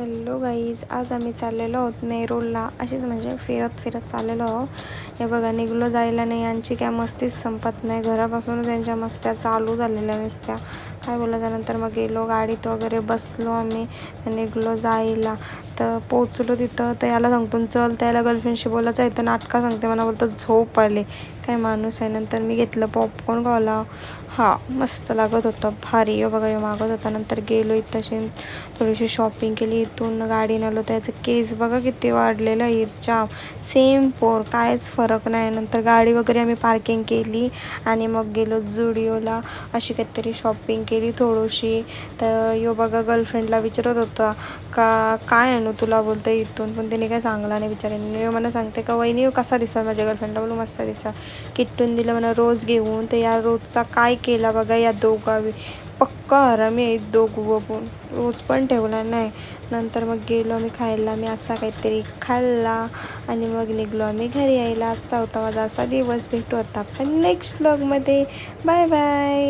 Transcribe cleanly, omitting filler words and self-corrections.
Hello guys, आज आम्ही चाललेलो आहोत नेरूळला. अशीच म्हणजे फिरत फिरत चाललेलो आहोत. हे बघा, निघलो जायला नाही, यांची काय मस्तीच संपत नाही. घरापासून त्यांच्या मस्त्या चालू झालेल्या नसत्या. काय बोला, त्यानंतर मग गेलो गाडीत वगैरे बसलो आम्ही, निघलो जायला. तर पोचलो तिथं, तर याला सांगतो चल, त्याला गर्लफ्रेंडशी बोलायचं आहे तर नाटका सांगते. मला बोलतं झोप आले. काय माणूस आहे. नंतर मी घेतलं पॉपकॉर्न खावला. मस्त लागत होतं, भारी. बघा, मागत होता. नंतर गेलो इथं थोडीशी शॉपिंग केली. इथून गाडीनं आलो, त्याचं केस बघा किती वाढलेलं आहे. सेम पोर, कायच फरक नाही. नंतर गाडी वगैरे आम्ही पार्किंग केली आणि मग गेलो जुडिओला. अशी काहीतरी शॉपिंग केली थोडीशी. तर बघा, गर्लफ्रेंडला विचारत होता काय आणू तुला, बोलतं इथून. पण तिने काय सांगला नाही बिचाऱ्याने. मला सांगते का वहिनी कसा दिसा माझ्या गर्लफ्रेंडला. बोलू मस्त दिसा. किट्टून दिलं मला रोज घेऊन. तर या रोजचा काय केला बघा या दोघावी. पक्का हरामी आहेत दोघं बघून. रोज पण ठेवला नाही. नंतर मग गेलो आम्ही खायला. मी असा काहीतरी खाल्ला आणि मग निघलो आम्ही घरी यायला. 4था माझा असा दिवस. भेटू आता आपण नेक्स्ट ब्लॉगमध्ये. Bye bye.